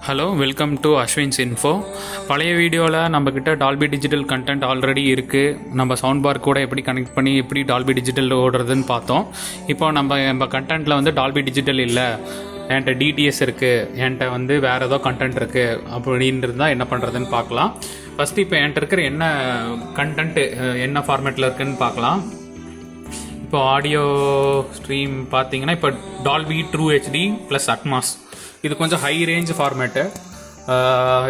Hello, welcome to Aswins info. பழைய வீடியோவில் நம்மக்கிட்ட டால்பி டிஜிட்டல் கண்டென்ட் ஆல்ரெடி இருக்குது. நம்ம சவுண்ட் பார் கூட எப்படி கனெக்ட் பண்ணி எப்படி டால்பி டிஜிட்டல் ஓடுறதுன்னு பார்த்தோம். இப்போ நம்ம கண்டென்ட்டில் வந்து டால்பி டிஜிட்டல் இல்லை, என்கிட்ட டிடிஎஸ் இருக்குது, என்கிட்ட வந்து வேறு ஏதோ கண்டென்ட் இருக்குது அப்படின்னு இருந்தால் என்ன பண்ணுறதுன்னு பார்க்கலாம். ஃபஸ்ட்டு இப்போ என்கிட்ட இருக்கிற என்ன கண்டென்ட்டு என்ன ஃபார்மேட்டில் இருக்குதுன்னு பார்க்கலாம். இப்போ ஆடியோ ஸ்ட்ரீம் பார்த்தீங்கன்னா இப்போ Dolby true HD plus Atmos, இது கொஞ்சம் ஹை ரேஞ்ச் ஃபார்மேட்டு.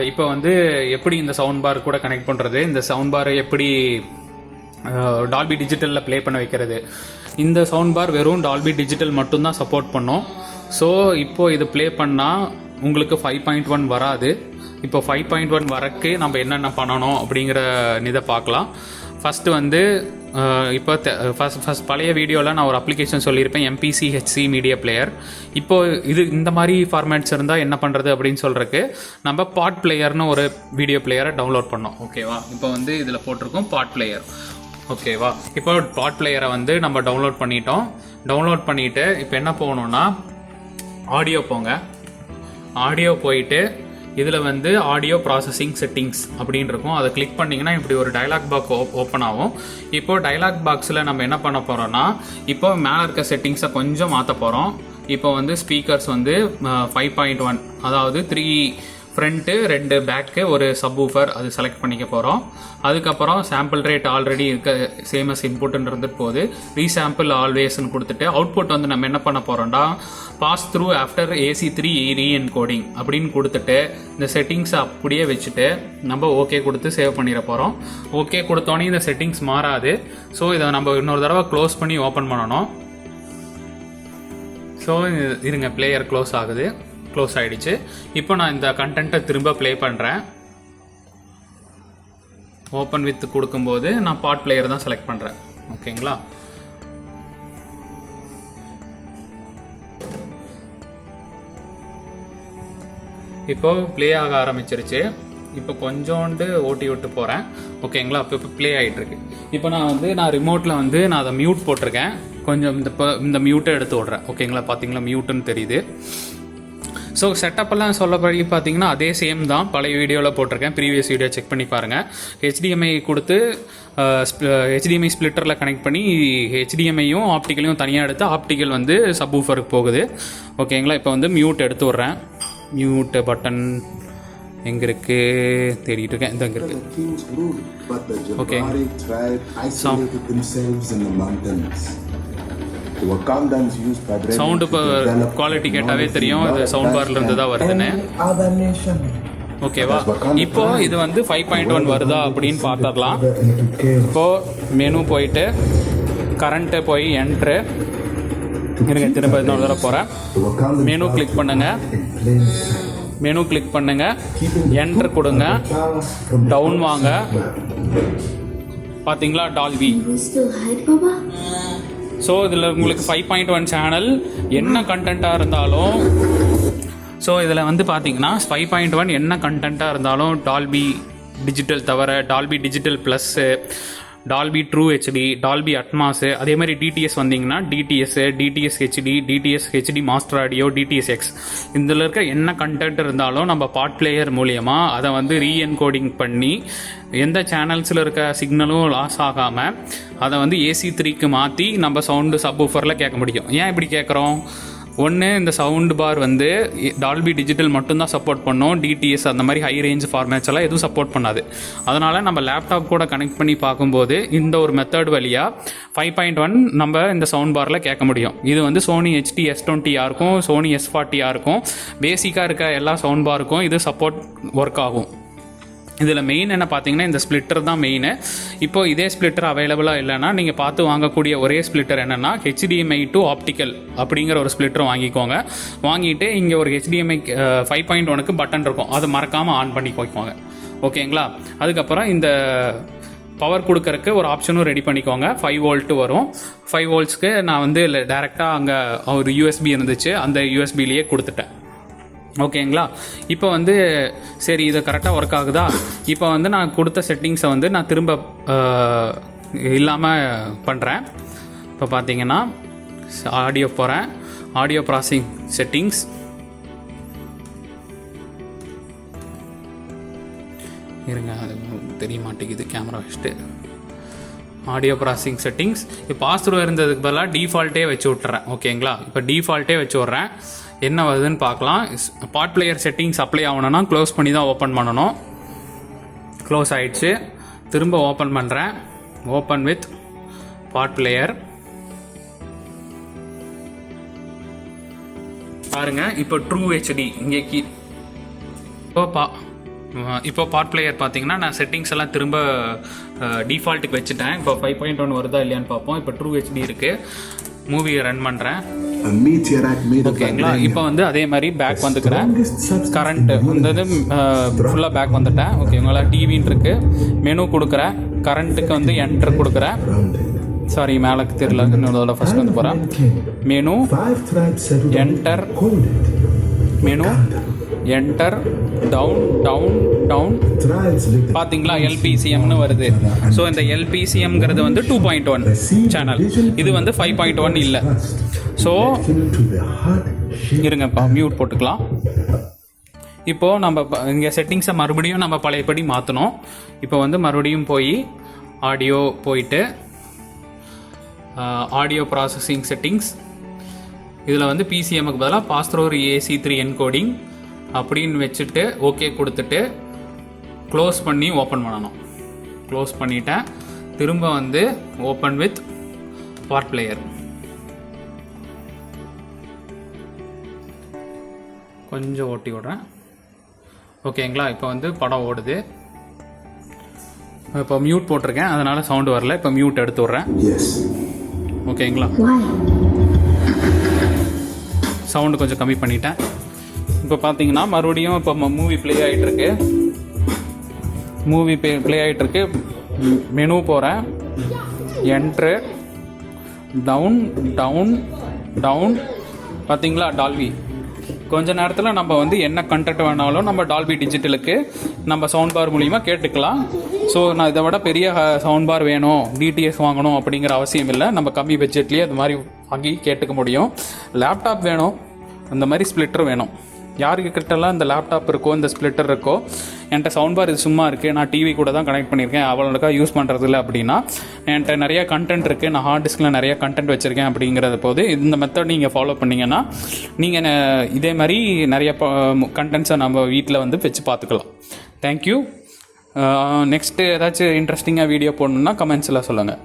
இப்போ வந்து எப்படி இந்த சவுண்ட் பார் கூட கனெக்ட் பண்ணுறது, இந்த சவுண்ட் பாரை எப்படி டால்பி டிஜிட்டலில் ப்ளே பண்ண வைக்கிறது. இந்த சவுண்ட் பார் வெறும் டால்பி டிஜிட்டல் மட்டும்தான் சப்போர்ட் பண்ணும். ஸோ இப்போது இது ப்ளே பண்ணால் உங்களுக்கு 5.1 வராது. இப்போ 5.1 வரக்கு நம்ம என்னென்ன பண்ணணும் அப்படிங்கிற இதை பார்க்கலாம். ஃபஸ்ட்டு வந்து இப்போ ஃபஸ்ட் பழைய வீடியோவில் நான் ஒரு அப்ளிகேஷன் சொல்லியிருப்பேன், MPC-HC மீடியா பிளேயர். இப்போது இந்த மாதிரி ஃபார்மேட்ஸ் இருந்தால் என்ன பண்ணுறது அப்படின்னு சொல்கிறதுக்கு நம்ம பாட் பிளேயர்னு ஒரு வீடியோ பிளேயரை டவுன்லோட் பண்ணோம். ஓகேவா, இப்போ வந்து இதில் போட்டிருக்கோம் பாட் பிளேயர். ஓகேவா, இப்போ பாட் பிளேயரை வந்து நம்ம டவுன்லோட் பண்ணிட்டோம். டவுன்லோட் பண்ணிவிட்டு இப்போ என்ன போகணுன்னா ஆடியோ போங்க. ஆடியோ போயிட்டு இதில் வந்து ஆடியோ ப்ராசஸிங் செட்டிங்ஸ் அப்படின்னு இருக்கும். அதை கிளிக் பண்ணிங்கன்னா இப்படி ஒரு டைலாக் பாக்ஸ் ஓப்பன் ஆகும். இப்போது டைலாக் பாக்ஸில் நம்ம என்ன பண்ண போகிறோன்னா, இப்போ மேலே இருக்க செட்டிங்ஸை கொஞ்சம் மாற்ற போகிறோம். இப்போ வந்து ஸ்பீக்கர்ஸ் வந்து 5.1, அதாவது 3 ஃப்ரண்ட்டு 2 பேக்கு ஒரு சப்வூஃபர், அது செலக்ட் பண்ணிக்க போகிறோம். அதுக்கப்புறம் சாம்பிள் ரேட் ஆல்ரெடி இருக்க சேமஸ் இன்புட்டுன்னு இருந்துட்டு போகுது. ரீசாம்பிள் ஆல்வேஸ்ன்னு கொடுத்துட்டு அவுட்புட் வந்து நம்ம என்ன பண்ண போகிறோம்னா பாஸ் த்ரூ ஆஃப்டர் AC3 ரீஎன்கோடிங் அப்படின்னு கொடுத்துட்டு இந்த செட்டிங்ஸை அப்படியே வச்சுட்டு நம்ம ஓகே கொடுத்து சேவ் பண்ணிட போகிறோம். ஓகே கொடுத்தோன்னே இந்த செட்டிங்ஸ் மாறாது. ஸோ இதை நம்ம இன்னொரு தடவை க்ளோஸ் பண்ணி ஓப்பன் பண்ணணும். ஸோ இருங்க, பிளேயர் க்ளோஸ் ஆகுது. க்ளோஸ் ஆகிடுச்சு. இப்போ நான் இந்த கண்டென்ட்டை திரும்ப ப்ளே பண்ணுறேன். ஓப்பன் வித் கொடுக்கும்போது நான் பாட் பிளேயர் தான் செலக்ட் பண்ணுறேன். ஓகேங்களா, இப்போ ப்ளே ஆக ஆரம்பிச்சிருச்சு. இப்போ கொஞ்சோண்டு ஓட்டி விட்டு போகிறேன். ஓகேங்களா, இப்போ ப்ளே ஆகிட்டுருக்கு. இப்போ நான் ரிமோட்டில் வந்து நான் அதை மியூட் போட்டிருக்கேன். கொஞ்சம் இந்த மியூட்டை எடுத்து விட்றேன். ஓகேங்களா, பார்த்தீங்களா மியூட்டுன்னு தெரியுது. ஸோ செட்டப்பெல்லாம் சொல்லப்படி பார்த்தீங்கன்னா அதே சேம் தான், பழைய வீடியோவில் போட்டிருக்கேன். ப்ரீவியஸ் வீடியோ செக் பண்ணி பாருங்கள். HDMI கொடுத்து HDMI ஸ்ப்ளிட்டரில் கனெக்ட் பண்ணி HDMIயும் ஆப்டிக்கலையும் தனியாக எடுத்து ஆப்டிக்கல் வந்து சப்வூஃபருக்கு போகுது. ஓகேங்களா, இப்போ வந்து மியூட் எடுத்து விட்றேன். மியூட் பட்டன் எங்கே இருக்குது தேடிட்டு இருக்கேன். இந்த இங்கே இருக்குது. ஓகே, சவுண்டு இப்போ குவாலிட்டி கேட்டாவே தெரியும் இது சவுண்ட் பார்ல இருந்து தான் வருதுன்னு. ஓகேவா, இப்போ இது வந்து 5.1 வருதா அப்படின்னு பார்த்துடலாம். இப்போ மெனு போயிட்டு கரண்ட்டு போய் என்ட்ரு இருங்க, திரும்ப இன்னொரு தடவை போகிறேன். மெனு கிளிக் பண்ணுங்க, என்ட்ரு கொடுங்க, டவுன் வாங்க. பார்த்தீங்களா டால்பி. ஸோ இதில் உங்களுக்கு 5.1 சேனல் என்ன கண்டென்ட்டாக இருந்தாலும், ஸோ இதில் வந்து பார்த்தீங்கன்னா 5.1 என்ன கண்டென்ட்டாக இருந்தாலும் டால்பி டிஜிட்டல் தவிர Dolby digital plus, Dolby true HD, Dolby Atmos, அதே மாதிரி டிடிஎஸ் வந்தீங்கன்னா TDS HD, TDS HD master audio, DTS:X, இதில் இருக்க என்ன கண்டென்ட் இருந்தாலும் நம்ம பாட் பிளேயர் மூலியமாக அதை வந்து ரீஎன்கோடிங் பண்ணி எந்த சேனல்ஸில் இருக்க சிக்னலும் லாஸ் ஆகாமல் அதை வந்து AC3க்கு மாற்றி நம்ம சவுண்டு சப்வூஃபரில் கேட்க முடியும். ஏன் இப்படி கேட்குறோம்? ஒன்று, இந்த சவுண்டு பார் வந்து டால்பி டிஜிட்டல் மட்டும்தான் சப்போர்ட் பண்ணோம். DTS அந்த மாதிரி ஹை ரேஞ்ச் ஃபார்மேட்ஸ் எல்லாம் எதுவும் சப்போர்ட் பண்ணாது. அதனால் நம்ம லேப்டாப் கூட கனெக்ட் பண்ணி பார்க்கும்போது இந்த ஒரு மெத்தட் வழியாக 5.1 நம்ம இந்த சவுண்ட் பாரில் கேட்க முடியும். இது வந்து சோனி HT-S20 இருக்கும், சோனி S40 இருக்கும். பேசிக்காக இருக்க எல்லா சவுண்ட் பாருக்கும் இது சப்போர்ட் ஒர்க் ஆகும். இதில் மெயின் என்ன பார்த்தீங்கன்னா இந்த ஸ்ப்ளிட்டர் தான் மெயின். இப்போ இதே ஸ்ப்ளிட்டர் அவைலபிளாக இல்லைன்னா நீங்கள் பார்த்து வாங்கக்கூடிய ஒரே ஸ்ப்ளிட்டர் என்னென்னா HDMI to ஆப்டிக்கல் அப்படிங்கிற ஒரு ஸ்ப்ளிட்டர் வாங்கிக்கோங்க. வாங்கிட்டு இங்கே ஒரு HDMI 5.1க்கு பட்டன் இருக்கும், அதை மறக்காமல் ஆன் பண்ணி வைக்கோங்க. ஓகேங்களா, அதுக்கப்புறம் இந்த பவர் கொடுக்கறக்கு ஒரு ஆப்ஷனும் ரெடி பண்ணிக்கோங்க. 5 வோல்ட் வரும். 5 வோல்ட்ஸ்க்கு நான் வந்து டேரெக்டாக அங்கே ஒரு USB இருந்துச்சு, அந்த USBலேயே கொடுத்துட்டேன். ஓகேங்களா, இப்போ வந்து சரி இது கரெக்டாக ஒர்க் ஆகுதா. இப்போ வந்து நான் கொடுத்த செட்டிங்ஸை வந்து நான் திரும்ப இல்லாமல் பண்ணுறேன். இப்போ பார்த்தீங்கன்னா ஆடியோ போகிறேன், ஆடியோ ப்ராசஸிங் செட்டிங்ஸ், இருங்க, அது தெரிய மாட்டேங்குது கேமரா வச்சுட்டு. Audio processing settings. இப்போ பாஸ் த்ரூ இருந்ததுக்கு பதிலாக டிஃபால்ட்டே வச்சு விட்டுறேன். ஓகேங்களா, இப்போ டிஃபால்ட்டே வச்சு விட்றேன். என்ன வருதுன்னு பார்க்கலாம். பாட் பிளேயர் செட்டிங்ஸ் அப்ளை ஆகணும்னா க்ளோஸ் பண்ணி தான் ஓப்பன் பண்ணணும். க்ளோஸ் ஆகிடுச்சு. திரும்ப ஓப்பன் பண்ணுறேன். Open with PotPlayer. பாருங்கள், இப்போ ட்ரூ ஹெச்டி இங்கே இப்போ பாட் பிளேயர் பார்த்தீங்கன்னா நான் செட்டிங்ஸ் எல்லாம் திரும்ப டிஃபால்ட்டுக்கு வச்சுட்டேன். இப்போ 5.1 வருதா இல்லையான்னு பார்ப்போம். இப்போ ட்ரூ ஹெச்டி இருக்குது. மூவியை ரன் பண்ணுறேன். ஓகேங்களா, இப்போ வந்து அதே மாதிரி பேக் வந்துக்கிறேன். கரண்ட்டு வந்து ஃபுல்லாக பேக் வந்துட்டேன். ஓகேங்களா, டிவின்னு இருக்குது. மெனு கொடுக்குறேன். கரண்ட்டுக்கு வந்து என்டர் கொடுக்குறேன். சாரி, மேலே தெரியல, இன்னொரு ஃபர்ஸ்ட் வந்து போகிறேன். Menu enter, menu enter, down down down. பார்த்தீங்களா, எல்பிசிஎம்னு வருது. ஸோ இந்த எல்பிசிஎம்ங்கிறது வந்து 2.1 சேனல். இது வந்து 5.1 இல்லை. ஸோ இருங்கப்பா, மியூட் போட்டுக்கலாம். இப்போது நம்ம இங்கே செட்டிங்ஸை மறுபடியும் நம்ம பழையபடி மாற்றணும். இப்போ வந்து மறுபடியும் போய் ஆடியோ போயிட்டு ஆடியோ ப்ராசஸிங் செட்டிங்ஸ். இதில் வந்து பிசிஎம்முக்கு பதிலாக பாஸ் த்ரூ AC3 என்கோடிங் அப்படின்னு வச்சுட்டு ஓகே கொடுத்துட்டு க்ளோஸ் பண்ணி ஓப்பன் பண்ணணும். க்ளோஸ் பண்ணிட்டேன். திரும்ப வந்து ஓப்பன் வித் பாட் பிளேயர். கொஞ்சம் ஓட்டி விட்றேன். ஓகேங்களா, இப்போ வந்து படம் ஓடுது. இப்போ மியூட் போட்டிருக்கேன், அதனால் சவுண்டு வரல. இப்போ மியூட் எடுத்து விட்றேன். ஓகேங்களா, சவுண்டு கொஞ்சம் கம்மி பண்ணிட்டேன். இப்போ பார்த்தீங்கன்னா மறுபடியும் இப்போ மூவி ப்ளே ஆகிட்டுருக்கு. மூவி ப்ளே ஆகிட்டுருக்கு. மெனு போகிறேன். Enter, down down down. பார்த்தீங்களா, டால்பி. கொஞ்ச நேரத்தில் நம்ம வந்து என்ன கண்டென்ட் வேணாலும் நம்ம டால்பி டிஜிட்டலுக்கு நம்ம சவுண்ட் பார் மூலிமா கேட்டுக்கலாம். ஸோ நான் இதை விட பெரிய சவுண்ட் பார் வேணும், டிடிஎஸ் வாங்கணும் அப்படிங்கிற அவசியம் இல்லை. நம்ம கம்மி பட்ஜெட்லேயே அது மாதிரி வாங்கி கேட்டுக்க முடியும். லேப்டாப் வேணும், அந்த மாதிரி ஸ்ப்ளிட்டர் வேணும். யாருக்கு கிட்டலாம் இந்த லேப்டாப் இருக்கோ, இந்த ஸ்ப்ளிட்டர் இருக்கோ, என்கிட்ட சவுண்ட் பார் இது சும்மா இருக்குது, நான் டிவி கூட தான் கனெக்ட் பண்ணியிருக்கேன், அவ்வளோக்கா யூஸ் பண்ணுறது இல்லை அப்படின்னா, என்கிட்ட நிறையா கண்டென்ட் இருக்குது, நான் ஹார்ட் டிஸ்கில் நிறையா கண்டென்ட் வச்சுருக்கேன் அப்படிங்கிறத போது இந்த மெத்தட் நீங்கள் ஃபாலோ பண்ணிங்கன்னா நீங்கள் இதே மாதிரி நிறைய கண்டென்ட்ஸை நம்ம வீட்டில் வந்து வச்சு பார்த்துக்கலாம். தேங்க்யூ. நெக்ஸ்ட்டு ஏதாச்சும் இன்ட்ரெஸ்டிங்காக வீடியோ போடணுன்னா கமெண்ட்ஸில் சொல்லுங்கள்.